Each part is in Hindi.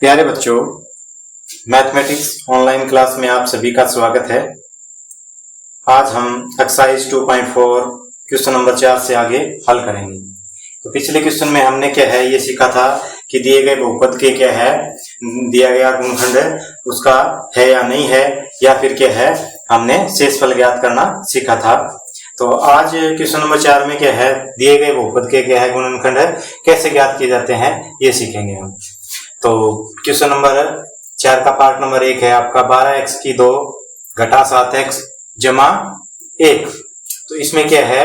प्यारे बच्चों, मैथमेटिक्स ऑनलाइन क्लास में आप सभी का स्वागत है। आज हम एक्सरसाइज 2.4 क्वेश्चन नंबर 4 से आगे हल करेंगे। तो पिछले क्वेश्चन में हमने क्या है ये सीखा था कि दिए गए बहुपद के क्या है, दिया गया गुणनखंड उसका है या नहीं है, या फिर क्या है हमने शेषफल ज्ञात करना सीखा था। तो आज क्वेश्चन नंबर 4 में क्या है, दिए गए बहुपद के क्या है गुणनखंड कैसे ज्ञात किए जाते हैं ये सीखेंगे हम। तो क्वेश्चन नंबर 4 का पार्ट नंबर 1 है आपका 12x की 2 घटा 7x जमा 1। तो इसमें क्या है,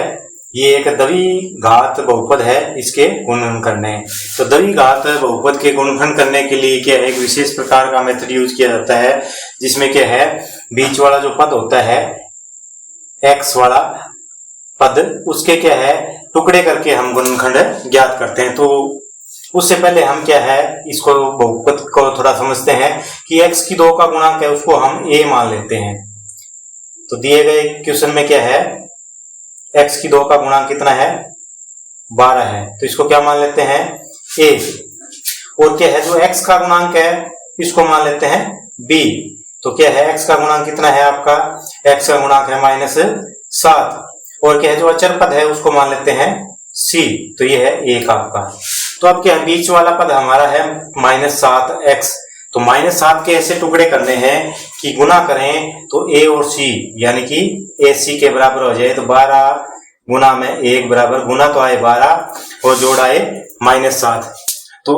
ये एक द्विघात बहुपद है, इसके गुणनखंड करने हैं। तो द्विघात बहुपद के गुणनखंड करने के लिए क्या है, एक विशेष प्रकार का मेथड यूज किया जाता है, जिसमें क्या है बीच वाला जो पद होता है x वाला पद, उसके क्या है टुकड़े करके हम गुणनखंड ज्ञात करते हैं। तो उससे पहले हम क्या है इसको बहुपद को थोड़ा समझते हैं कि x की 2 का गुणांक है उसको हम a मान लेते हैं। तो दिए गए क्वेश्चन में क्या है x की 2 का गुणांक कितना है 12 है, तो इसको क्या मान लेते हैं a। और क्या है जो x का गुणांक है इसको मान लेते हैं b। तो क्या है x का गुणांक कितना है आपका, x का गुणांक है -7। और क्या है जो अचर पद है उसको मान लेते हैं c। तो ये है 1 आपका। तो अब क्या बीच वाला पद हमारा है -7x। तो -7 के ऐसे टुकड़े करने हैं कि गुना करें तो a और c यानी कि ac के बराबर हो जाए। तो 12 गुना में 1 बराबर, गुना तो आए 12 और जोड़ आए -7। तो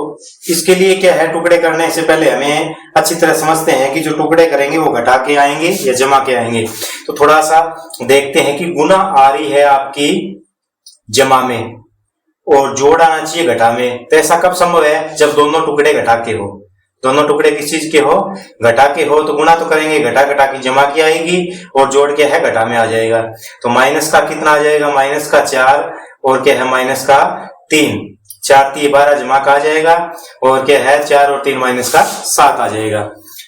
इसके लिए क्या है टुकड़े करने से पहले हमें अच्छी तरह समझते हैं कि जो टुकड़े करेंगे वो घटा के आएंगे या जमा के आएंगे। तो थोड़ा सा देखते हैं कि गुना आ रही है आपकी जमा में और जोड़ आना चाहिए घटा में। तो ऐसा कब संभव है, जब दोनों टुकड़े घटा के हो। दोनों टुकड़े किस चीज के हो, घटा के हो। तो गुना तो करेंगे, घटा घटा की जमा की आएगी और जोड़ के है घटा में आ जाएगा। तो माइनस का कितना आ जाएगा, माइनस का 4 और क्या है माइनस का 3। 4 3 12 जमा का आ जाएगा और क्या है 4 और 3 माइनस का 7 आ जाएगा।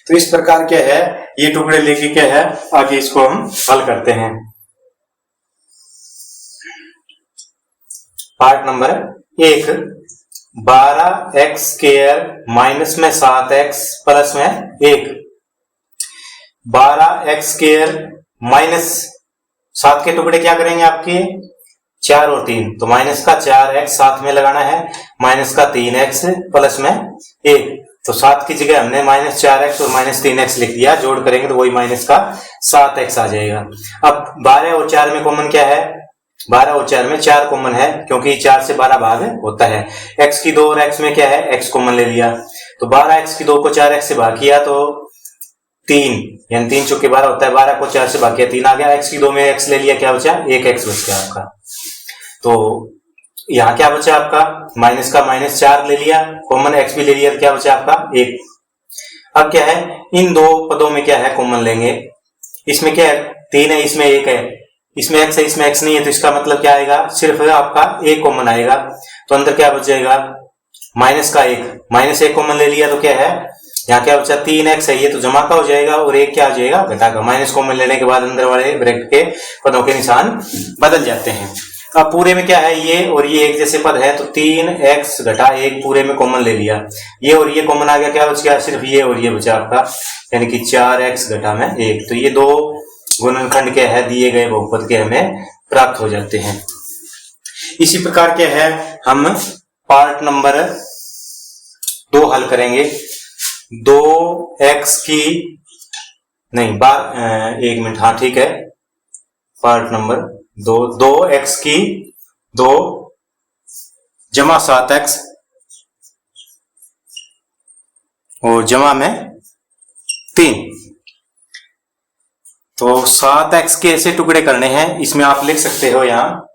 तो इस प्रकार क्या है ये टुकड़े लेके क्या है आगे इसको हम हल करते हैं। Part number 1 12x square minus में 7x प्लस में 1। 12x स्क्वायर माइनस 7 के टुकड़े क्या करेंगे आपके 4 और 3। तो माइनस का 4x साथ में लगाना है, माइनस का 3x प्लस में 1। तो 7 की जगह हमने -4x और -3x लिख दिया, जोड़ करेंगे तो वही माइनस का 7x आ जाएगा। अब 12 और 4 में कॉमन क्या है, 12 और 4 में 4 कॉमन है क्योंकि 4 से 12 भाग होता है। x की 2 और x में क्या है x कॉमन ले लिया। तो 12x की 2 को 4x से भाग किया तो 3 यानी 3 चौके 12 होता है। 12 को 4 से भाग किया 3 आ गया। x की 2 में x ले लिया, क्या बचा 1x बच गया आपका। तो यहाँ क्या बचा आपका माइनस का -4 ले लिया, कॉमन x भी ले लिया, तो क्या बचा आपका 1। अब क्या है इन दो पदों में क्या है कॉमन लेंगे। इसमें क्या है 3 है, इसमें 1 है, इसमें x है इसमें x नहीं है। तो इसका मतलब क्या आएगा, सिर्फ आपका 1 कॉमन आएगा। तो अंदर क्या बच जाएगा माइनस का 1, -1 कॉमन ले लिया तो क्या है यहाँ क्या बचा 3x है, ये तो जमा का हो जाएगा और 1 क्या आ जाएगा घटा का। माइनस कॉमन लेने के बाद अंदर वाले ब्रैकेट के पदों के निशान बदल जाते हैं। अब पूरे में क्या है ये और ये एक जैसे पद है, तो 3x घटा 1 पूरे में कॉमन ले लिया, ये और ये कॉमन आ गया, क्या बच गया सिर्फ ये और ये बचा आपका, यानी कि 4x घटा में 1। तो ये दो गुणनखंड क्या है दिए गए बहुपद के हमें प्राप्त हो जाते हैं। इसी प्रकार क्या है हम पार्ट नंबर 2 हल करेंगे। 2x की नहीं एक मिनट, हाँ ठीक है, पार्ट नंबर 2x की 2 जमा 7x और जमा में 3। तो 7x के ऐसे टुकड़े करने हैं, इसमें आप लिख सकते हो यहाँ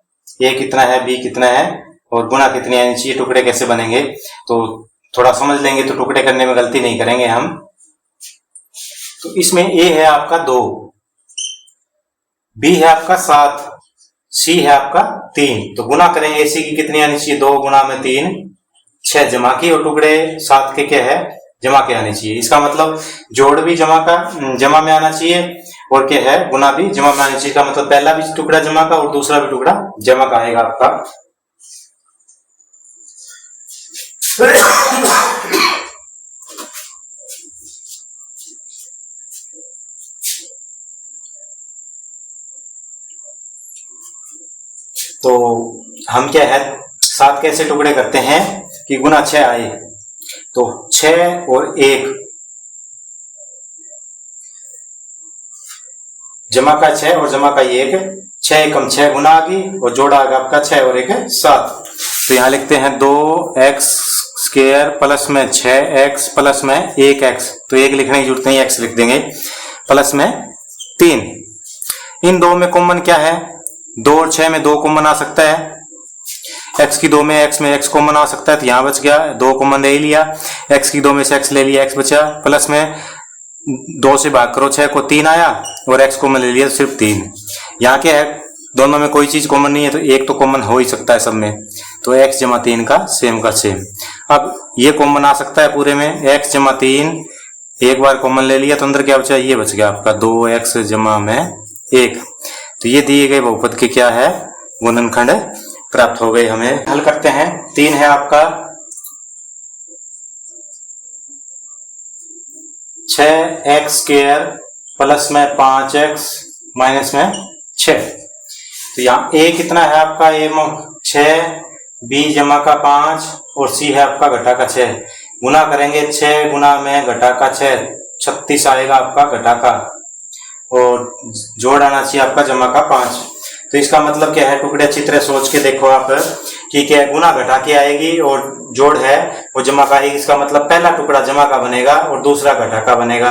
a कितना है b कितना है और गुणा कितनी आनी चाहिए। टुकड़े कैसे बनेंगे तो थोड़ा समझ लेंगे तो टुकड़े करने में गलती नहीं करेंगे हम। तो इसमें a है आपका 2, b है आपका 7, c है आपका 3। तो गुना करेंगे ac की कितनी आनी चाहिए 2 गुना में 3 6 जमा की, और टुकड़े 7 के क्या है जमा के आने चाहिए। इसका मतलब जोड़ भी जमा में आना चाहिए और क्या है गुना भी जमा में आना चाहिए। का मतलब पहला भी टुकड़ा जमा का और दूसरा भी टुकड़ा जमा का आएगा आपका। हम क्या है 7 कैसे टुकड़े करते हैं कि गुना 6 आए, तो 6 और 1 जमा का 6 और जमा का 1, 6 एकम 6 गुना आ गई और जोड़ा आ गया आपका 6 और 1 7। तो यहां लिखते हैं 2x स्क्वायर प्लस में 6x प्लस में 1x, तो 1 लिखने की जरूरत नहीं, x लिख देंगे, प्लस में 3। इन दो में कॉमन क्या है, 2 और 6 में 2 कॉमन आ सकता है, x की 2 में x में x कॉमन आ सकता है, तो यहां बच गया 2 कॉमन ले लिया, x की 2 में से x ले लिया, x बचा, प्लस में 2 से भाग करो 6 को 3 आया और x कॉमन ले लिया तो सिर्फ 3। यहाँ क्या है दोनों में कोई चीज कॉमन नहीं है, तो एक तो कॉमन हो ही सकता है सब में, तो x जमा 3 का सेम। अब ये कॉमन आ सकता है पूरे में, x जमा 3 एक बार कॉमन ले लिया तो अंदर क्या बचा, ये बच गया आपका 2x जमा में 1। तो ये दिए गए बहुपद के क्या है गुणनखंड प्राप्त हो गए। हमें हल करते हैं। 3 है आपका 6x स्क्वायर प्लस में 5x माइनस में 6, तो यहाँ a कितना है आपका, a 6, b जमा का 5 और c है आपका घटा का 6। गुना करेंगे 6 गुना में घटा का 6 36 आएगा आपका घटा का, और जोड़ आना चाहिए आपका जमा का 5। तो इसका मतलब क्या है, टुकड़े अच्छी तरह सोच के देखो आप कि क्या गुना घटा के आएगी और जोड़ है वो जमा का आएगी। इसका मतलब पहला टुकड़ा जमा का बनेगा और दूसरा घटा का बनेगा।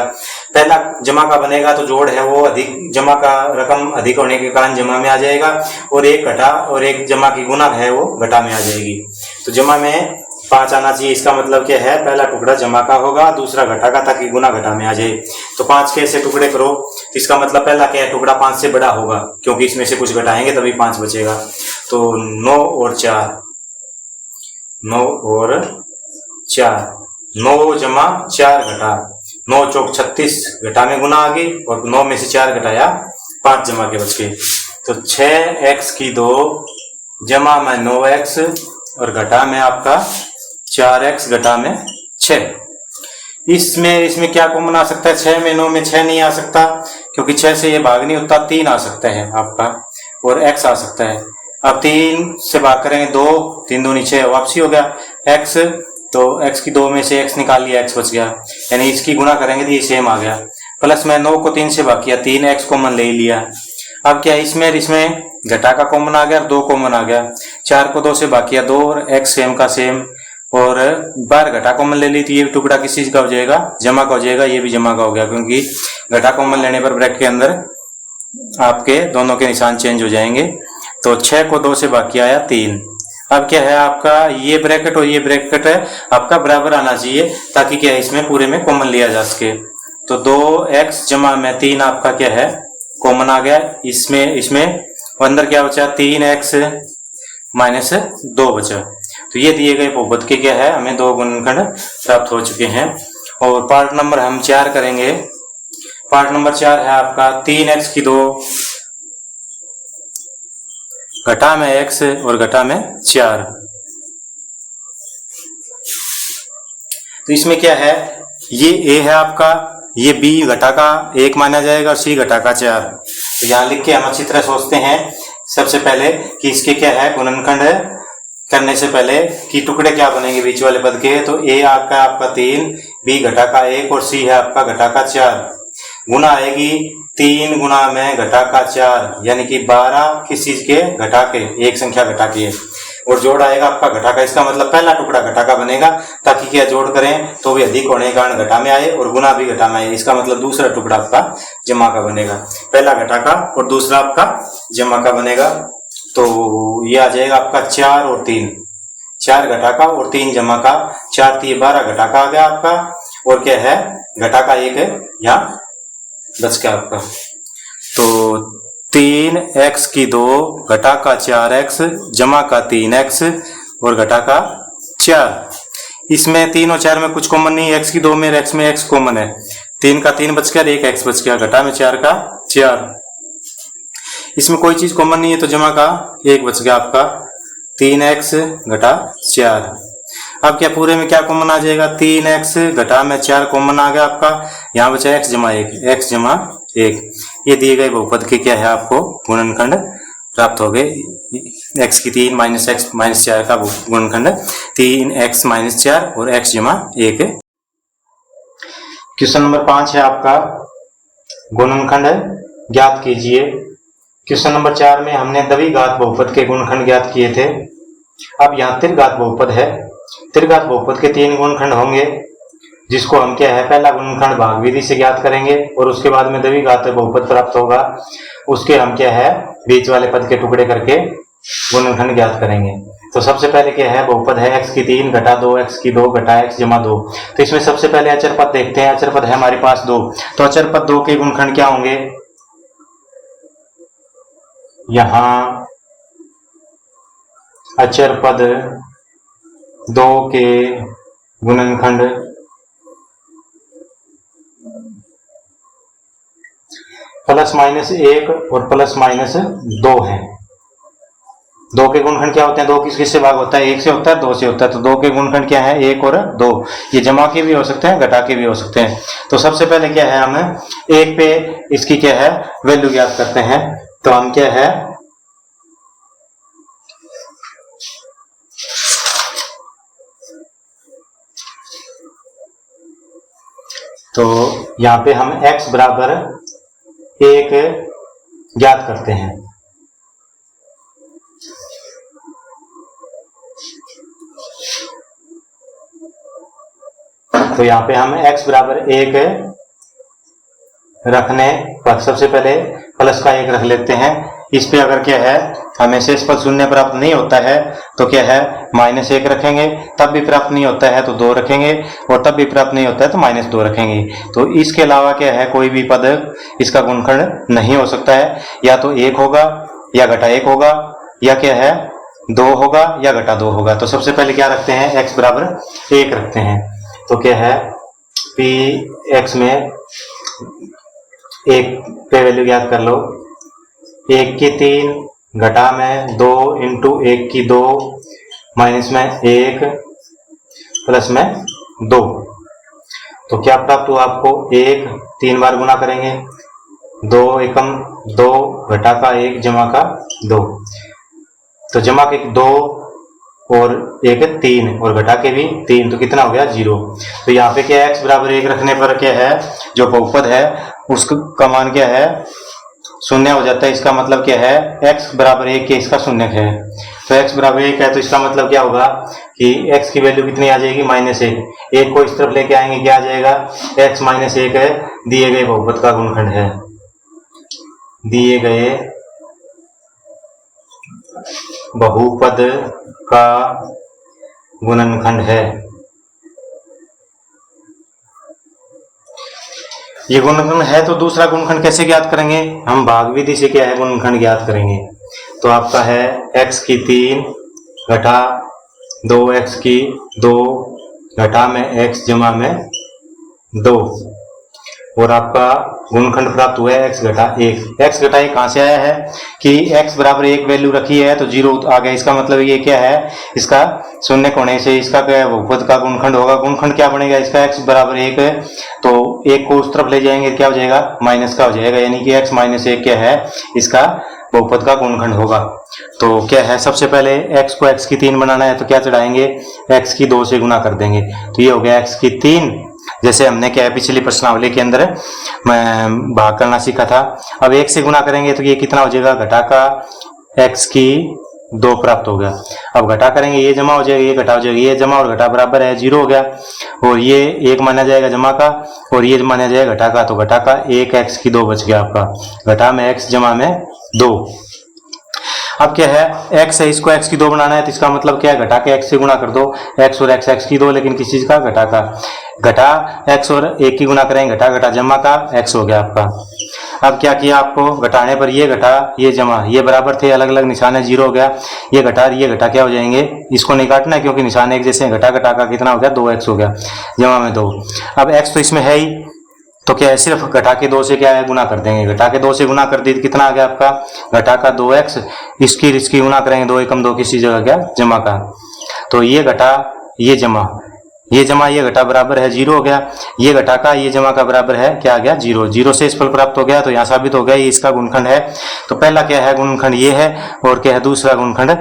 पहला जमा का बनेगा तो जोड़ है वो अधिक, जमा का रकम अधिक होने के कारण जमा में आ जाएगा, और एक घटा और एक जमा की गुना है वो घटा में आ जाएगी। तो जमा में 5 आना चाहिए। इसका मतलब क्या है, पहला टुकड़ा जमा का होगा, दूसरा घटा का, ताकि गुना घटा में आ जाए। तो 5 के ऐसे टुकड़े करो, तो इसका मतलब पहला क्या है, टुकड़ा 5 से बड़ा होगा, क्योंकि इसमें से कुछ घटाएंगे तभी 5 बचेगा। तो 9 और 4, 9 और 4, 9 जमा 4 घटा, 9 चौक 36 घटा में गुना आ गई, और 9 में से 4 घटाया 5 जमा के बच गए। तो 6x की 2 जमा में 9x और घटा में आपका 4x घटा में 6। इसमें क्या कॉमन आ सकता है, 6 में 9 में 6 नहीं आ सकता, क्योंकि 6 से ये भाग नहीं होता, 3 आ सकता है आपका, और x आ सकता है। अब 3 से भाग करेंगे 2, 3 दूनी 6, वापसी हो गया x, तो x की 2 में से x निकाल लिया, x बच गया, यानी इसकी गुना करेंगे तो ये सेम आ गया। प्लस में 9 को 3 से भाग किया, 3x कॉमन ले लिया। अब क्या इसमें घटा का कॉमन आ गया, 2 कॉमन आ गया, 4 को 2 से भाग किया 2, और x सेम का सेम, और बार घटा कॉमन ले ली तो ये टुकड़ा किस चीज का हो जाएगा, जमा का हो जाएगा, ये भी जमा का हो गया, क्योंकि घटा कॉमन लेने पर ब्रैकेट के अंदर आपके दोनों के निशान चेंज हो जाएंगे। तो 6 को 2 से भाग किया आया 3। अब क्या है आपका, ये ब्रैकेट और ये ब्रैकेट है आपका बराबर आना चाहिए, ताकि क्या है इसमें पूरे में कॉमन लिया जा सके। तो 2x जमा में 3 आपका क्या है कॉमन आ गया, इसमें अंदर क्या बचा, 3x माइनस 2 बचा। तो ये दिए गए बहुपद के क्या है, हमें 2 गुणनखंड प्राप्त हो चुके हैं। और पार्ट नंबर हम 4 करेंगे। पार्ट नंबर 4 है आपका 3x की 2 घटा में x और घटा में 4। तो इसमें क्या है, ये a है आपका, ये b घटा का 1 माना जाएगा और c घटा का 4। तो यहाँ लिख के हम अच्छी तरह सोचते हैं सबसे पहले कि इसके क्या है गुणनखंड करने से पहले कि टुकड़े क्या बनेंगे बीच वाले पद के। तो a आपका 3, b घटा का 1 और c है आपका घटा का 4। गुना आएगी 3 गुना में घटा का 4, यानी कि 12 किस चीज के, घटा के, एक संख्या घटा के, और जोड़ आएगा आपका घटा का। इसका मतलब पहला टुकड़ा घटा का बनेगा, ताकि क्या जोड़ करें तो भी अधिक होने के कारण घटा में आए और गुना भी घटा में आए। इसका मतलब दूसरा टुकड़ा आपका जमा का बनेगा, पहला घटा का और दूसरा आपका जमा का बनेगा। तो ये आ जाएगा आपका 4 और 3, 4 घटा का और 3 जमा का, 4 3 12 घटा का आ गया आपका, और क्या है घटा का 1 है यहाँ बच गया आपका। तो 3x की 2 घटा का 4x जमा का 3x और घटा का 4। इसमें 3 और 4 में कुछ कॉमन नहीं, x की 2 में x में x कॉमन है, 3 का 3 बच गया, 1 x बच गया, घटा में 4 का 4। इसमें कोई चीज कॉमन नहीं है, तो जमा का 1 बच गया आपका, 3x घटा 4। अब क्या पूरे में क्या कॉमन आ जाएगा, 3x घटा में 4 कॉमन आ गया आपका, यहाँ बचा x जमा 1, x जमा 1। ये दिए गए बहुपद के क्या है आपको गुणनखंड प्राप्त हो गए। x की 3 माइनस x माइनस 4 का गुणनखंड 3x माइनस 4 और x जमा 1। क्वेश्चन नंबर 5 है आपका गुणनखंड ज्ञात कीजिए। क्वेश्चन नंबर 4 में हमने द्विघात बहुपद के गुणनखंड ज्ञात किए थे। अब यहाँ त्रिघात बहुपद है। त्रिघात बहुपद के 3 गुणनखंड होंगे, जिसको हम क्या है पहला गुणनखंड भाग विधि से ज्ञात करेंगे और उसके बाद में द्विघात बहुपद प्राप्त होगा, उसके हम क्या है बीच वाले पद के टुकड़े करके गुणनखंड ज्ञात करेंगे। तो सबसे पहले क्या है बहुपद है x की 3 घटा 2 x की 2 घटा x जमा 2। तो इसमें सबसे पहले अचर पद देखते हैं। अचर पद है हमारे पास 2, तो अचर पद 2 के गुणनखंड क्या होंगे, यहां अचर पद 2 के गुणनखंड प्लस माइनस 1 और प्लस माइनस 2 है। 2 के गुणनखंड क्या होते हैं, 2 किस से भाग होता है, 1 से होता है, 2 से होता है। तो 2 के गुणनखंड क्या है, 1 और 2। ये जमा के भी हो सकते हैं, घटा के भी हो सकते हैं। तो सबसे पहले क्या है, हम 1 पे इसकी क्या है वैल्यू ज्ञात करते हैं। तो हम क्या है तो यहां पे हम x बराबर 1 ज्ञात करते हैं। तो यहाँ पे हम x बराबर 1 रखने पर सबसे पहले प्लस का 1 रख लेते हैं। इस पे अगर क्या है हमें शेष पद शून्य प्राप्त नहीं होता है तो क्या है माइनस 1 रखेंगे, तब भी प्राप्त नहीं होता है तो 2 रखेंगे, और तब भी प्राप्त नहीं होता है तो माइनस 2 रखेंगे। तो इसके अलावा क्या है कोई भी पद इसका गुणनखंड नहीं हो सकता है, या तो 1 होगा या घटा 1 होगा, या क्या है 2 होगा या घटा 2 होगा। तो सबसे पहले क्या रखते हैं, x बराबर 1 रखते हैं। तो क्या है p x में 1 पे वैल्यू ज्ञात कर लो, 1 की 3 घटा में 2 इंटू 1 की 2 माइनस में 1 प्लस में 2। तो क्या प्राप्त हुआ आपको, 1 3 बार गुना करेंगे, 2 एकम 2 घटा का 1 जमा का 2। तो जमा के 2 और 1 3 और घटा के भी 3, तो कितना हो गया 0। तो यहाँ पे क्या है x बराबर 1 रखने पर क्या है जो बहुपद है उसका मान क्या है शून्य हो जाता है। इसका मतलब क्या है x बराबर 1 के इसका शून्य है। तो x बराबर 1 है तो इसका मतलब क्या होगा कि x की वैल्यू कितनी आ जाएगी -1। 1 को इस तरफ लेके आएंगे क्या आ जाएगा x -1 है, दिए गए बहुपद का गुणनखंड है, दिए गए बहुपद का गुणनखंड है। ये गुणनखंड है तो दूसरा गुणनखंड कैसे ज्ञात करेंगे, हम भाग विधि से क्या है गुणनखंड ज्ञात करेंगे। तो आपका है x की 3 घटा 2x की 2 घटा में x जमा में 2, और आपका गुणनखंड प्राप्त हुआ है x घटा 1। x घटा 1 कहां से आया है कि x बराबर 1 वैल्यू रखी है तो 0 आ गया। इसका मतलब ये क्या है इसका शून्य होने से इसका क्या है बहुपद का गुणनखंड होगा। गुणनखंड क्या बनेगा इसका, x बराबर 1 है तो 1 को उस तरफ ले जाएंगे क्या हो जाएगा माइनस का हो जाएगा, यानी कि x -1 क्या है इसका बहुपद का गुणनखंड होगा। तो क्या है सबसे पहले x को x की 3 बनाना है तो क्या चढ़ाएंगे x की 2 से गुना कर देंगे। तो ये हो गया x की 3, जैसे हमने क्या है पिछली प्रश्नावली के अंदर भाग करना सीखा था। अब 1 से गुना करेंगे तो ये कितना हो जाएगा घटा का x की 2 प्राप्त हो गया। अब घटा करेंगे ये जमा हो जाएगा, ये घटा हो जाएगा, ये जमा और घटा बराबर है 0 हो गया, और ये 1 माना जाएगा जमा का और ये माना जाएगा घटा का। तो घटा का 1 x की 2 बच गया आपका, घटा में x जमा में 2। अब क्या है x है इसको x की 2 बनाना है तो इसका मतलब क्या है घटा के x से गुना कर दो, x और x की 2 लेकिन किस चीज का घटा का, घटा x और 1 की गुना करेंगे घटा घटा जमा का x हो गया आपका। अब क्या किया आपको घटाने पर ये घटा ये जमा ये बराबर थे, अलग अलग निशान है 0 हो गया, ये घटा क्या हो जाएंगे, इसको नहीं काटना है क्योंकि निशान एक जैसे घटा घटा का कितना हो गया 2x हो गया जमा में 2। अब x तो इसमें है ही तो क्या है सिर्फ घटा के 2 से क्या है गुना कर देंगे, घटा के 2 से गुना कर दी तो कितना आ गया आपका घटा का 2x, इसकी गुना करेंगे 2 एकम 2 किसी जगह गया जमा का। तो ये घटा ये जमा ये जमा ये घटा बराबर है 0 हो गया, ये घटा का ये जमा का बराबर है क्या आ गया 0, 0 से इस फल प्राप्त हो गया। तो यहाँ साबित हो गया ये इसका गुणनखंड है। तो पहला क्या है गुणनखंड ये है और क्या है दूसरा गुणनखंड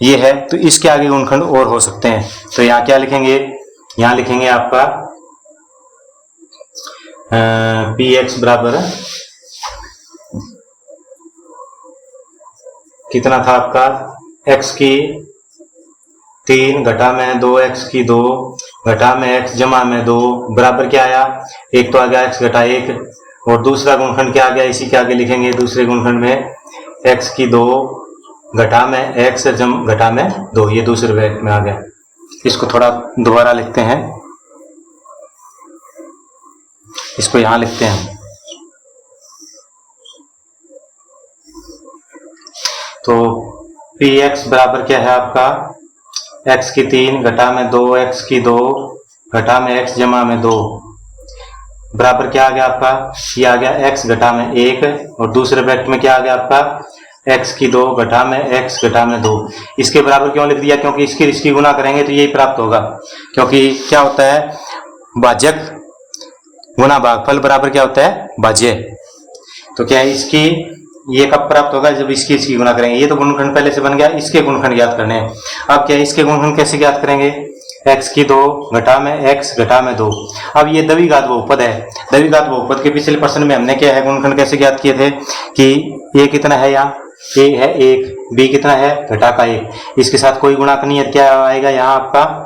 ये है। तो इसके आगे गुणनखंड और हो सकते हैं। तो यहाँ क्या लिखेंगे, यहाँ लिखेंगे आपका px बराबर कितना था आपका x की 3 घटा में 2x की 2 घटा में x जमा में 2 बराबर क्या आया, एक तो आ गया x घटा 1 और दूसरा गुणनखंड क्या आ गया, इसी के आगे लिखेंगे दूसरे गुणनखंड में x की 2 घटा में x घटा में 2, ये दूसरे ब्रैकेट में आ गया। इसको थोड़ा दोबारा लिखते हैं, इसको यहां लिखते हैं। तो px बराबर क्या है आपका x की 3 घटा में 2x की 2 घटा में x जमा में 2 बराबर क्या आ गया आपका, ये आ गया x घटा में 1 और दूसरे ब्रैकेट में क्या आ गया आपका x की 2 घटा में x घटा में 2। इसके बराबर क्यों लिख दिया, क्योंकि इसकी गुना करेंगे तो यही प्राप्त होगा। क्योंकि क्या होता है भाजक गुना भागफल बराबर क्या होता है भाज्य। तो क्या है इसकी ये कब प्राप्त होगा, जब इसकी गुना करेंगे। ये तो गुणनखंड पहले से बन गया, इसके गुणनखंड ज्ञात करने हैं। अब क्या है इसके गुणनखंड कैसे ज्ञात करेंगे, x की 2 घटा में x घटा में 2। अब ये द्विघात बहुपद है, द्विघात बहुपद के पिछले प्रश्न में हमने क्या है गुणनखंड कैसे ज्ञात किए थे कि a कितना है, यहाँ a है 1, b कितना है घटा का 1, इसके साथ कोई गुणा नहीं है, क्या आएगा यहाँ आपका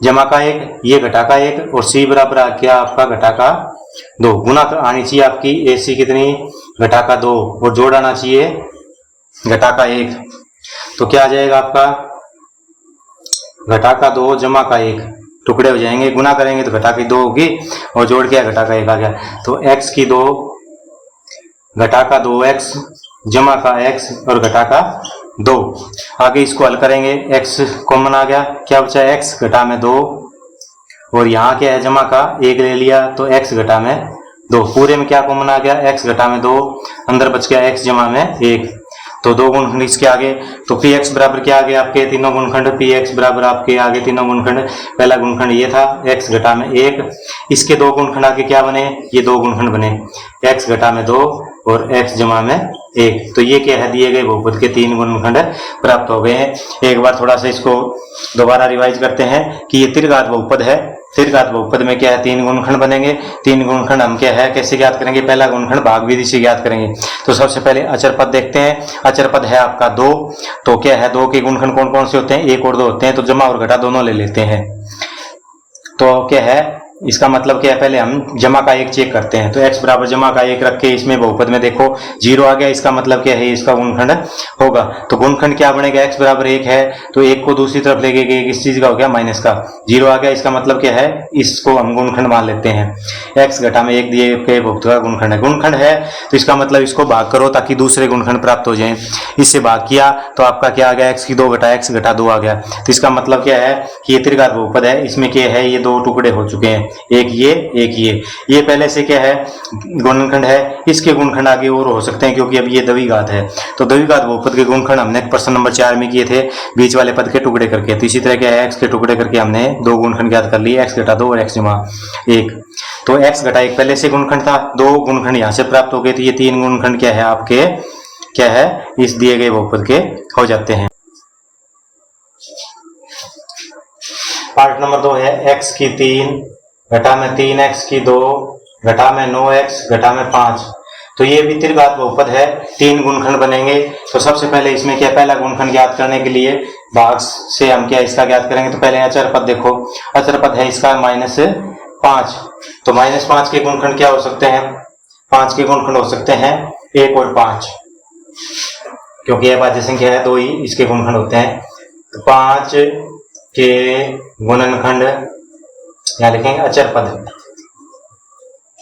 जमा का 1, ये घटा का 1 और c बराबर आ गया आपका घटा का 2। गुना आनी चाहिए आपकी ac कितनी घटा का 2 और जोड़ आना चाहिए घटा का 1। तो क्या आ जाएगा आपका घटा का 2 जमा का 1, टुकड़े हो जाएंगे, गुना करेंगे तो घटा की 2 होगी और जोड़ के घटा का 1 आ गया। तो x की 2 घटा का 2x जमा का x और घटा का 2। आगे इसको हल करेंगे, x कॉमन आ गया, क्या बचा x घटा में 2 और यहाँ क्या है जमा का 1 ले लिया तो x घटा में 2। पूरे में क्या कॉमन आ गया x घटा में 2, अंदर बच गया x जमा में 1। तो दो गुणनखंड इसके आगे। तो px बराबर क्या आ गया आपके तीनों गुणनखंड, px बराबर आपके आगे तीनों गुणनखंड। पहला गुणनखंड ये था x घटा में 1, इसके दो गुणनखंड आगे क्या बने, ये दो गुणनखंड बने x घटा में 2 और x जमा में 1। तो ये क्या है दिए गए बहुपद के 3 गुणनखंड प्राप्त हो गए हैं। एक बार थोड़ा सा इसको दोबारा रिवाइज करते हैं कि ये त्रिघात बहुपद है। त्रिघात बहुपद में क्या है 3 गुणनखंड बनेंगे। 3 गुणनखंड हम क्या है कैसे ज्ञात करेंगे, पहला गुणनखंड भाग विधि से ज्ञात करेंगे। तो सबसे पहले अचर पद देखते हैं। अचर पद है आपका 2, तो क्या है 2 के गुणनखंड कौन कौन से होते हैं, 1 और 2 होते हैं। तो जमा और घटा दोनों ले लेते हैं। तो क्या है इसका मतलब क्या है, पहले हम जमा का 1 चेक करते हैं। तो x बराबर जमा का 1 रख के इसमें बहुपद में देखो 0 आ गया, इसका मतलब क्या है इसका गुणनखंड होगा। तो गुणनखंड क्या बनेगा, x बराबर 1 है तो 1 को दूसरी तरफ लेके गए, किस चीज का हो गया माइनस का, 0 आ गया। इसका मतलब क्या है इसको हम गुणनखंड मान लेते हैं। x घटा में 1 दिए के बहुपद का गुणनखंड है। गुणनखंड है तो इसका मतलब इसको भाग करो ताकि दूसरे गुणनखंड प्राप्त हो जाए। इससे भाग किया तो आपका क्या आ गया x की 2 घटा x घटा 2 आ गया। तो इसका मतलब क्या है कि ये त्रिघात बहुपद है, इसमें क्या है ये 2 टुकड़े हो चुके हैं, एक ये पहले से क्या है गुणनखंड है, इसके गुणनखंड आगे और हो सकते हैं क्योंकि अब ये द्विघात है। तो द्विघात बहुपद के गुणनखंड हमने प्रश्न नंबर 4 में किए थे बीच वाले पद के टुकड़े करके। तो इसी तरह क्या है x के टुकड़े करके हमने 2 गुणनखंड ज्ञात कर लिए, x घटा 2 और x जमा 1। तो x घटा 1 पहले से गुणनखंड था, 2 गुणनखंड यहाँ से प्राप्त हो गए। तो ये 3 गुणनखंड क्या है आपके क्या है इस दिए गए बहुपद के हो जाते हैं। पार्ट नंबर 2 है x की 3 घटा में 3x की 2 घटा में 9x घटा में 5। तो ये भी त्रिघात बहुपद है, 3 गुणनखंड बनेंगे। तो सबसे पहले इसमें क्या पहला गुणनखंड ज्ञात करने के लिए भाग से हम क्या इसका ज्ञात करेंगे। तो पहले अचर पद देखो, अचर पद है इसका -5। तो -5 के गुणनखंड क्या हो सकते हैं, 5 के गुणनखंड हो सकते हैं 1 और 5, क्योंकि यह भाज्य संख्या है 2 ही इसके गुणनखंड होते हैं। तो 5 के गुणनखंड यहाँ लिखेंगे अचर पद,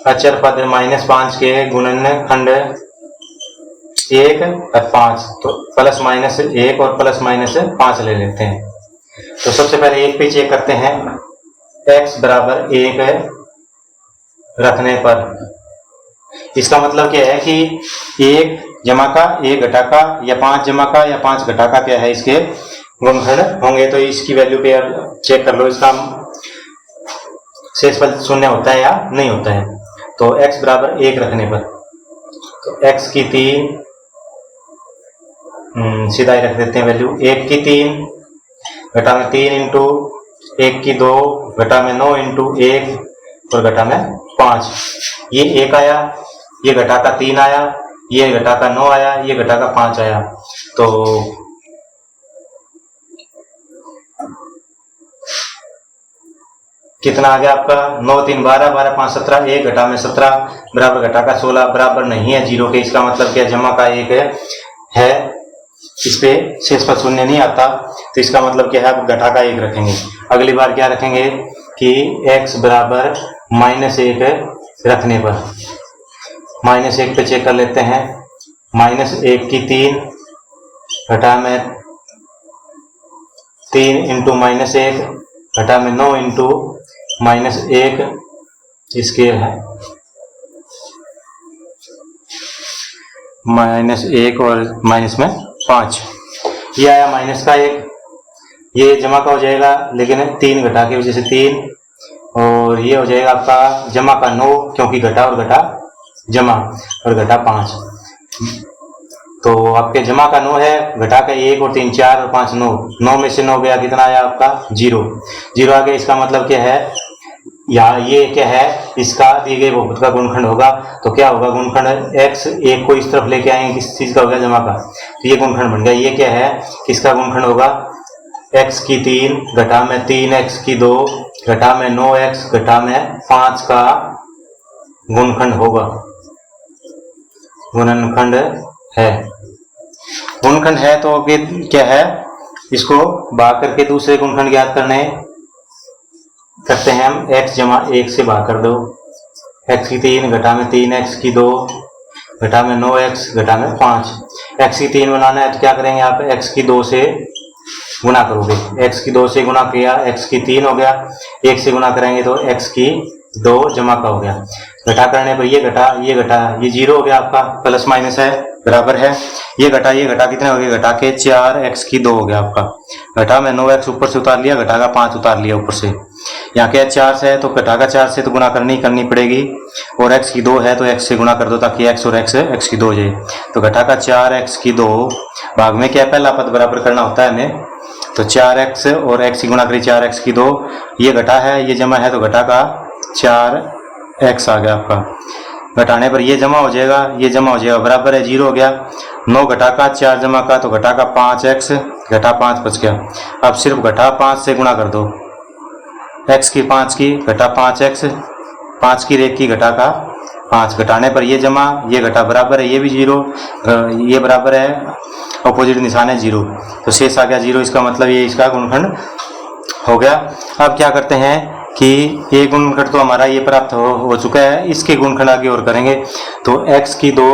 अचर पद -5 के गुणनखंड 1 और 5। तो +-1 और +-5 ले लेते हैं। तो सबसे पहले 1 पे चेक करते हैं, x बराबर 1 रखने पर इसका मतलब क्या है कि 1 जमा का 1 घटा का या 5 जमा का या 5 घटा का क्या है इसके गुणनखंड होंगे। तो इसकी वैल्यू पे चेक कर लो, इसका शेषफल शून्य होता है या नहीं होता है। तो x बराबर 1 रखने पर तो x की 3 सीधा ही रख देते हैं वैल्यू, 1 की 3 घटा में 3 इंटू 1 की 2 घटा में 9 इंटू 1 और घटा में 5। ये 1 आया, ये घटा का 3 आया, ये घटा का 9 आया, ये घटा का 5 आया। तो कितना आ गया आपका 9 3 12 12 5 17, 1 घटा में 17 बराबर घटा का 16 बराबर नहीं है 0 के। इसका मतलब क्या, जमा का 1 है, इस पे शेषफल शून्य नहीं आता, तो इसका मतलब क्या है, अब घटा का 1 रखेंगे। अगली बार क्या रखेंगे कि x बराबर -1 रखने पर -1 पे चेक कर लेते हैं। -1 की 3 घटा में 3 इंटू -1 घटा में 9 इंटू -1 इसके है -1 और माइनस में 5। ये आया माइनस का 1, ये जमा का हो जाएगा लेकिन 3 घटा की वजह से 3, और ये हो जाएगा आपका जमा का 9 क्योंकि घटा और घटा जमा और घटा 5। तो आपके जमा का 9 है, घटा का 1 और 3 4 और 5 9 में से 9 गया, कितना आया आपका 0 आ गया। इसका मतलब क्या है, यहाँ ये क्या है, इसका दिए गए बहुपद का गुणनखंड होगा। तो क्या होगा गुणनखंड, x 1 को इस तरफ लेके आएंगे, किस चीज का हो गया, जमा का, तो ये गुणनखंड बन गया। ये क्या है, किसका गुणनखंड होगा, x की 3 घटा में 3x की 2 घटा में 9x घटा में 5 का गुणनखंड होगा, गुणनखंड है। गुणनखंड है तो क्या है, इसको भाग करके दूसरे गुणनखंड ज्ञात करते हैं हम। x जमा 1 से भाग कर दो, x की 3 घटा में 3x की 2 घटा में 9x घटा में 5। x की 3 बनाना है तो क्या करेंगे आप, x की 2 से गुना करोगे, x की 2 से गुना किया x की 3 हो गया, 1 से गुना करेंगे तो x की 2 जमा का हो गया। घटा करने पर ये घटा ये 0 हो गया आपका, प्लस माइनस है बराबर है, ये घटा कितने हो गए, घटा के 4x की 2 हो गया आपका। घटा में 9x ऊपर से उतार लिया, घटा का 5 उतार लिया ऊपर से। यहाँ क्या 4 से है तो घटा का 4 से तो गुना करनी पड़ेगी, और x की 2 है तो x से गुना कर दो ताकि x और x की 2 हो जाए। तो घटा का 4x की 2 भाग में क्या पहला पद बराबर करना होता है हमें, तो 4x और x की गुना करी 4x की 2, ये घटा है ये जमा है तो घटा का 4x आ गया आपका। घटाने पर ये जमा हो जाएगा, ये जमा हो जाएगा, बराबर है 0 हो गया। 9 घटा का 4 जमा का तो घटा का 5x घटा 5 बच गया। अब सिर्फ घटा 5 से गुणा कर दो, x की 5 की घटा 5x 5 की रेख की घटा का 5, घटाने पर ये जमा ये घटा बराबर है, ये भी 0 ये बराबर है, अपोजिट निशान है 0, तो शेष आ गया 0। इसका मतलब ये इसका गुणनखंड हो गया। अब क्या करते हैं कि ये गुणनखंड तो हमारा ये प्राप्त हो चुका है, इसके गुणनखंड आगे और करेंगे। तो x की 2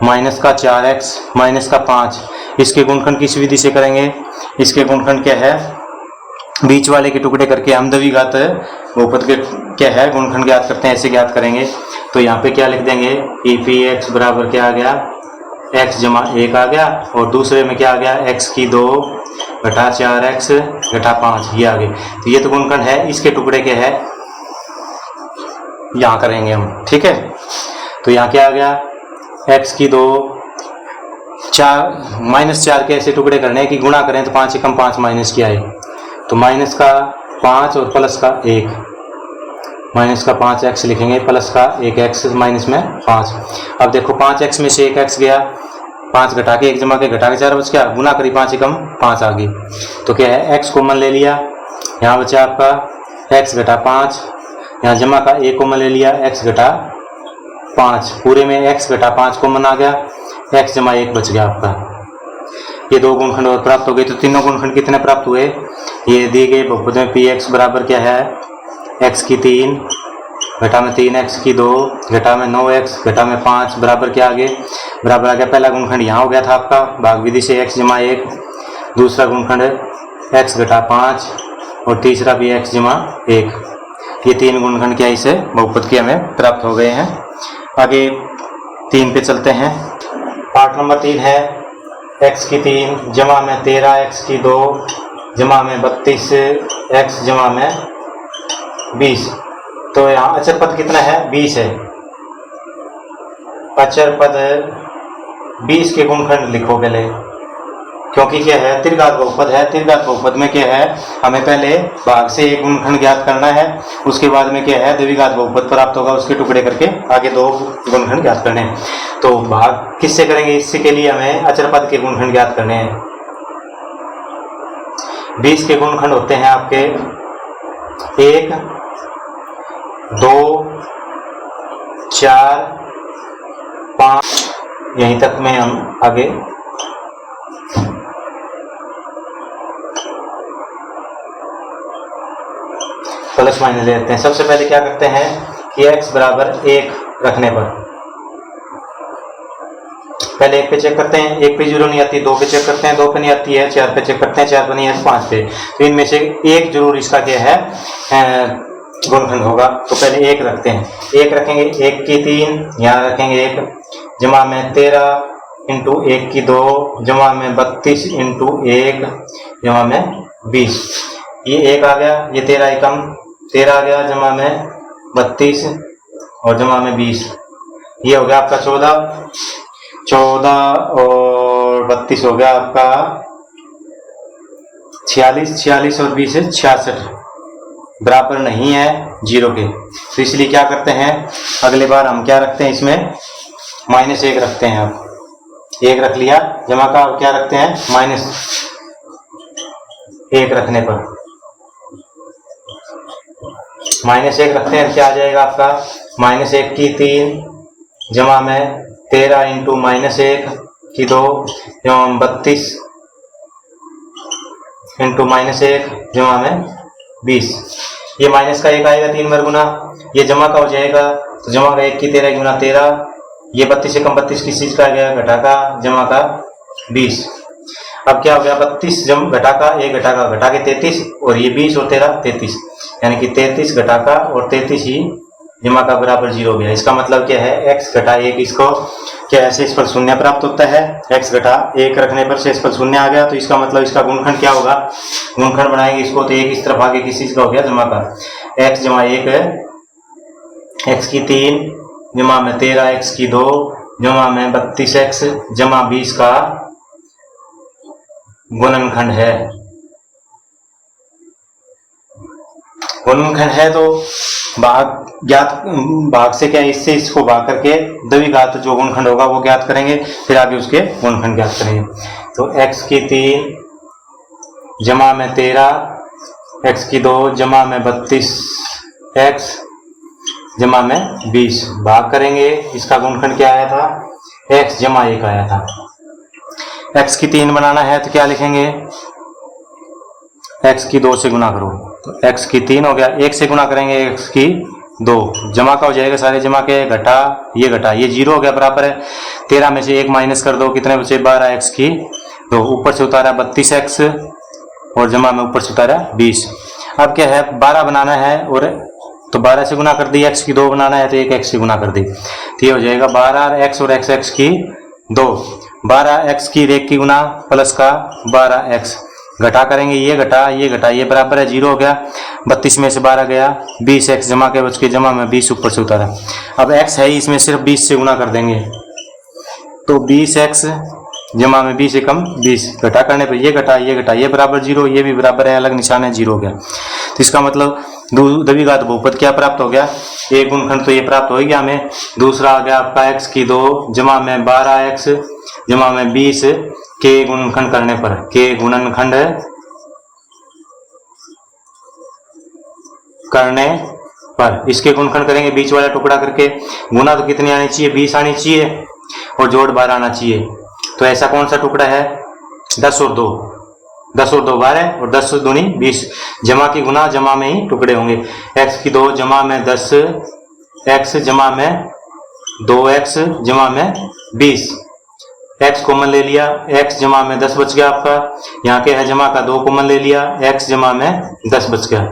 माइनस का 4x माइनस का 5, इसके गुणनखंड किस विधि से करेंगे, इसके गुणनखंड क्या है, बीच वाले के टुकड़े करके हम द्विघात बहुपद के क्या है गुणनखंड ज्ञात करते हैं, ऐसे ज्ञात करेंगे। तो यहाँ पे क्या लिख देंगे कि px बराबर क्या आ गया, x जमा 1 आ गया, और दूसरे में क्या आ गया, x की 2 घटा 4x घटा 5, ये आ गए। तो ये तो गुणनखंड है, इसके टुकड़े के है यहाँ करेंगे हम, ठीक है। तो यहाँ क्या आ गया, x की 2 -4 के ऐसे टुकड़े करने हैं कि गुणा करें तो 5 एकम 5 माइनस की आए, तो माइनस का 5 और प्लस का 1, माइनस का 5x लिखेंगे प्लस का 1x माइनस में 5। अब देखो 5x में से 1x गया, 5 घटा के 1 जमा के घटा के 4 बच गया, गुना करी 5 एकम 5 आ गई। तो क्या है, x कॉमन ले लिया, यहाँ बचा आपका x घटा 5, यहाँ जमा का 1 कॉमन ले लिया, x घटा 5, पूरे में x घटा 5 कॉमन आ गया, x जमा 1 बच गया आपका। ये 2 गुणनखंड और प्राप्त हो गए। तो तीनों गुणनखंड कितने प्राप्त हुए, ये दिए गए बहुपद में px बराबर क्या है, x की 3 घटा में 3x की 2 घटा में 9x घटा में 5 बराबर क्या आगे, बराबर आ गया। पहला गुणनखंड यहाँ हो गया था आपका भाग विधि से x जमा 1, दूसरा गुणनखंड x घटा 5 और तीसरा भी x जमा 1। ये 3 गुणनखंड क्या इसे बहुपद के हमें प्राप्त हो गए हैं। आगे 3 पे चलते हैं। पार्ट नंबर 3 है x की 3 जमा में 13x की 2 जमा में 32x जमा में 20। तो यहाँ अचर पद कितना है? 20 है। अचर पद 20 के गुणनखंड लिखो पहले, क्योंकि क्या है? त्रिघात बहुपद है। त्रिघात बहुपद में क्या है? हमें पहले भाग से एक गुणनखंड ज्ञात करना है, उसके बाद में क्या है? द्विघात बहुपद प्राप्त होगा, उसके टुकड़े करके आगे दो गुणनखंड ज्ञात करने हैं। तो भाग किससे करेंगे? इससे के लिए हमें अचर पद के गुणनखंड ज्ञात करने हैं। 20 के गुणनखंड होते हैं आपके 1, 2, 4, 5, यहीं तक में हम आगे प्लस माइनस ले लेते हैं। सबसे पहले क्या करते हैं कि x बराबर 1 रखने पर पहले 1 पे चेक करते हैं, 1 पे 0 नहीं आती, 2 पे चेक करते हैं, 2 पे नहीं आती है, 4 पे चेक करते हैं, 4 पे नहीं है, 5 पे। तो इनमें से एक जरूर इसका क्या है? गुणनखंड होगा। तो पहले 1 रखते हैं, 1 रखेंगे, 1 की 3 यहाँ रखेंगे 1, जमा में 13 इंटू 1 की 2, जमा में 32 इंटू 1, जमा में 20। ये 1 आ गया, ये 13 एकम 13 आ गया, जमा में 32 और जमा में 20। ये हो गया आपका 14 और 32 हो गया आपका 46, 46 और 20 है 66, बराबर नहीं है 0 के। तो इसलिए क्या करते हैं? अगले बार हम क्या रखते हैं? इसमें -1 रखते हैं। अब 1 रख लिया, जमा का अब क्या रखते हैं? -1 रखने पर -1 रखते हैं, क्या आ जाएगा आपका? -1 की 3, जमा में 13 इंटू -1 की 2, जमा में 32 इंटू -1, जमा में 20। ये माइनस का 1 आएगा 3 वर्गुना, ये जमा का हो जाएगा। तो जमा का 1 की 13 गुना 13, ये 32 एकम 32 किस चीज का आ गया? घटा का, जमा का 20। अब क्या हो गया? 32 घटा का 1 घटा के 33 और ये 20 और 13 33, यानी कि 33 घटा का और 33 ही जमा का बराबर 0 हो गया। इसका मतलब क्या है? x घटा 1, इसको क्या है? शेषफल शून्य प्राप्त होता है। x घटा 1 रखने पर शेषफल शून्य आ गया। तो इसका मतलब इसका गुणनखंड क्या होगा? गुणनखंड बनाएंगे इसको तो 1 इस तरफ आगे किस चीज का हो गया? जमा का। x जमा 1 है, x की 3 जमा में 13, x की 2 जमा में 32x जमा 20 का गुणनखंड है। गुणनखंड है तो भाग से क्या? इससे इसको भाग करके द्विघात जो गुणनखंड होगा वो ज्ञात करेंगे, फिर आगे उसके गुणनखंड ज्ञात करेंगे। तो x की 3 जमा में 13, x की 2 जमा में 32x जमा में 20 भाग करेंगे। इसका गुणनखंड क्या आया था? x जमा 1 आया था। x की 3 बनाना है तो क्या लिखेंगे? x की 2 से गुना करो, तो x की 3 हो गया, 1 से गुना करेंगे x की 2, जमा का हो जाएगा, सारे जमा के घटा, ये 0 हो गया, बराबर है 13 में से 1 माइनस कर दो, कितने बचे? 12 x की 2, ऊपर से उतारा 32x और जमा में ऊपर से उतारा 20। अब क्या है? 12 बनाना है और तो 12 से गुना कर दी, x की 2 बनाना है तो 1 x से गुना कर दी, तो ये हो जाएगा 12x और x की 2, 12x की 1 की गुना प्लस का 12x, घटा करेंगे, ये घटा ये बराबर है 0 हो गया, 32 में से 12 गया, 20x जमा के बच के जमा में 20 ऊपर से उतारा। अब x है इसमें सिर्फ 20 से गुना कर देंगे, तो 20x जमा में 20 एकम 20, घटा करने पर ये घटा ये बराबर 0, ये भी बराबर है, अलग निशान है 0 हो गया। तो इसका मतलब द्विघात बहुपद क्या प्राप्त हो गया? एक गुणनखंड तो ये प्राप्त हो गया हमें। दूसरा आ गया आपका x की 2 जमा में 12x जमा में 20 के गुणनखंड करने पर, के गुणनखंड करने पर इसके गुणनखंड करेंगे बीच वाला टुकड़ा करके, गुना तो कितनी आनी चाहिए? 20 आनी चाहिए और जोड़ 12 आना चाहिए। तो ऐसा कौन सा टुकड़ा है? 10 और 2 12 और 10 दूनी 20, जमा की गुना जमा में ही टुकड़े होंगे। x की 2 जमा में 10x जमा में 2x जमा में 20, x कॉमन ले लिया, x जमा में 10 बच गया आपका, यहाँ के है जमा का 2 कॉमन ले लिया, x जमा में 10 बच गया,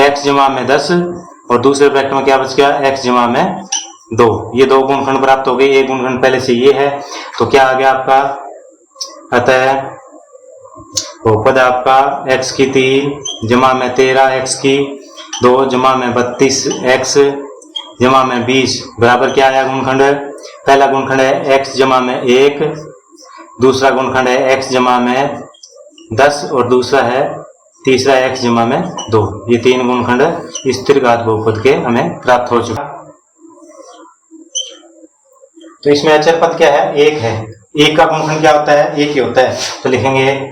x जमा में 10 और दूसरे ब्रैकेट में क्या बच गया? x जमा में 2, ये 2 गुणनखंड प्राप्त हो गए। एक गुणनखंड पहले से ये है, तो क्या आ गया आपका? अतः बहुपद आपका x की 3 जमा में 13x की 2 जमा में 32x जमा में 20 बराबर क्या आया गुणखंड? पहला गुणखंड है x जमा में 1, दूसरा गुणखंड है x जमा में 10 और दूसरा है तीसरा x जमा में 2। ये 3 गुणखंड स्थिर घात बहुपद के हमें प्राप्त हो चुका। तो इसमें अचर पद क्या है? 1 है। 1 का गुणखंड क्या होता है? 1 ही होता है। तो लिखेंगे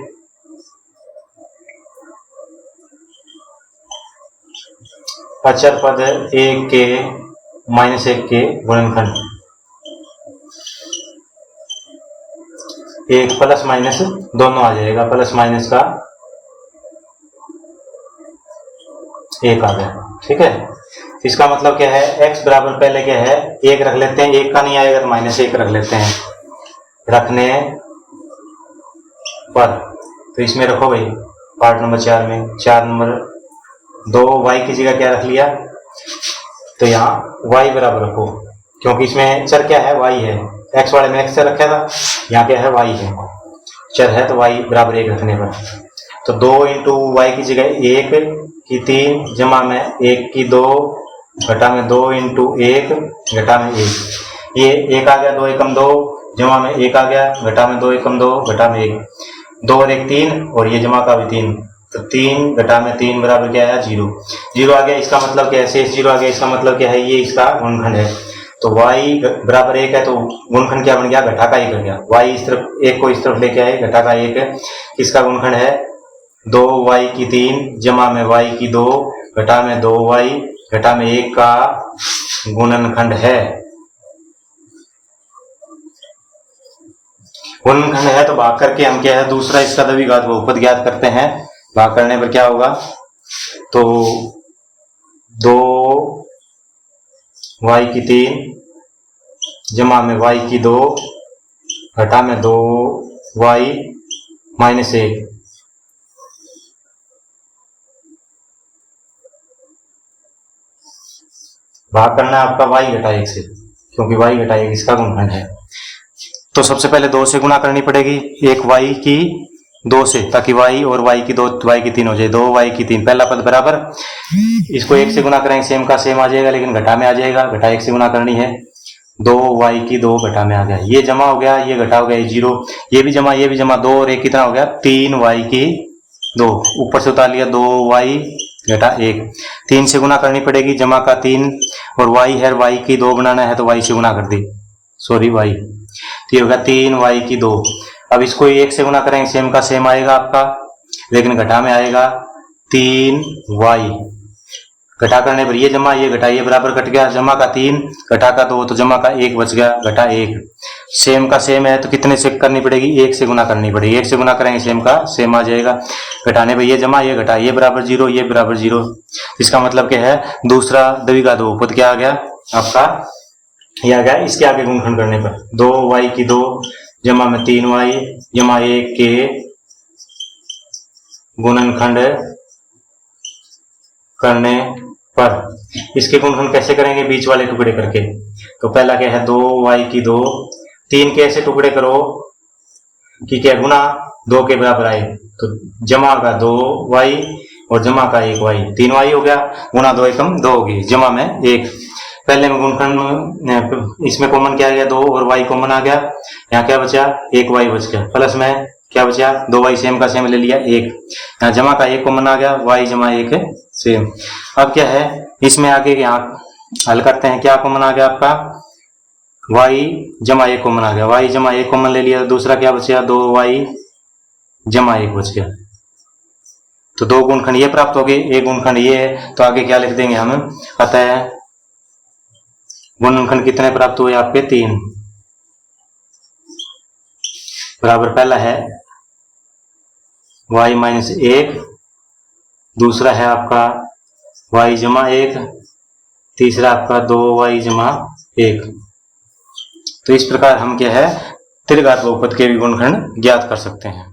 अचर पद 1 के -1 के गुणनखंड 1 प्लस माइनस दोनों आ जाएगा, प्लस माइनस का 1 आ गया। ठीक है, इसका मतलब क्या है? x बराबर पहले क्या है? 1 रख लेते हैं, 1 का नहीं आएगा तो -1 रख लेते हैं रखने पर। तो इसमें रखो भाई पार्ट नंबर 4 में 4 नंबर 2 y की जगह क्या रख लिया? तो यहाँ y बराबर रखो, क्योंकि इसमें चर क्या है? y है। x वाले में x से रखा था, यहाँ क्या है? y है, चर है तो y बराबर 1 रखने पर। तो 2 इंटू वाई की जगह 1 की 3 जमा में 1 की 2 घटा में 2 इंटू 1 घटा में 1। ये 1 आ गया, 2 एकम 2 जमा में 1 आ गया, घटा में 2 एकम 2 घटा में 1, 2 और 1 3 और ये जमा का भी 3। तो 3 घटा में 3 बराबर क्या आया? 0। 0 आ गया, इसका मतलब क्या है? शेष 0 आ गया, इसका मतलब क्या है? ये इसका गुणनखंड है। तो y बराबर 1 है तो गुणनखंड क्या बन गया? घटा का 1 बन गया। y इस तरफ 1 को इस तरफ लेके आए, घटा का 1 किसका गुणनखंड है? 2y की 3 जमा में y की 2 घटा में 2y घटा में 1 का गुणनखंड है। गुणनखंड है तो भाग करके हम क्या है? दूसरा इसका द्विघात बहुपद ज्ञात करते हैं। भाग करने पर क्या होगा? तो 2y की 3 जमा में y की 2 घटा में 2y माइनस 1। भाग करना है आपका y घटा 1 से, क्योंकि y घटा 1 इसका गुणनखंड है। तो सबसे पहले 2 से गुणा करनी पड़ेगी, एक y की 2 से, ताकि y और y की 2 y की 3 हो जाए। 2y की 3 पहला पद बराबर, इसको 1 से गुणा करेंगे सेम का सेम आ जाएगा, लेकिन घटा में आ जाएगा, घटा 1 से गुणा करनी है। 2y की 2 घटा में आ गया, ये जमा हो गया, ये घटा हो गया, ये 0, ये भी जमा, ये भी जमा, 2 और 1 कितना हो गया? 3y की 2, ऊपर से उतार लिया 2y घटा 1। 3 से गुणा करनी पड़ेगी, जमा का 3 और y है, y की 2 बनाना है तो y से गुणा कर दी, सॉरी y, तो ये होगा 3y की 2। अब इसको 1 से गुणा करेंगे सेम का सेम आएगा आपका, लेकिन घटा में आएगा 3y। घटा करने पर ये जमा ये घटा, ये बराबर कट गया, जमा का 3 घटा का 2 तो जमा का 1 बच गया, घटा 1। सेम का सेम है तो कितने से करनी पड़ेगी? 1 से गुणा करनी पड़ेगी, 1 से गुणा करेंगे सेम का सेम आ जाएगा। घटाने पर ये जमा ये घटा, ये बराबर 0 ये बराबर 0। इसका मतलब क्या है? दूसरा द्विघात बहुपद क्या आ गया आपका? ये आ गया इसके आगे गुणनखंड करने पर 2y की 2 जमा में 3y जमा 1 के गुणनखंड करने पर। इसके गुणनखंड कैसे करेंगे? बीच वाले टुकड़े करके। तो पहला क्या है? 2y की 2, 3 के ऐसे टुकड़े करो कि क्या गुना 2 के बराबर आए, तो जमा का 2y और जमा का 1y, 3y हो गया, गुना 2 एकम 2 होगी, जमा में 1। पहले में गुणनखंड इसमें कॉमन क्या आ गया? 2 और y कॉमन आ गया, यहाँ क्या बचा? 1y बच गया, प्लस में क्या बचा? 2y सेम का सेम ले लिया 1, यहाँ जमा का 1 कॉमन आ गया, y जमा 1 सेम। अब क्या है इसमें आगे यहाँ हल करते हैं, क्या कॉमन आ गया आपका? y जमा 1 कॉमन आ गया, y जमा 1 कॉमन ले लिया, दूसरा क्या बचा? 2y जमा 1 बच गया। तो 2 गुणनखंड ये प्राप्त हो गए, एक गुणनखंड ये है, तो आगे क्या लिख देंगे हम? अतः गुणनखंड कितने प्राप्त हुए आपके? 3 बराबर पहला है y माइनस 1, दूसरा है आपका y जमा 1, तीसरा आपका 2y जमा 1। तो इस प्रकार हम क्या है त्रिघात बहुपद के भी गुणनखंड ज्ञात कर सकते हैं।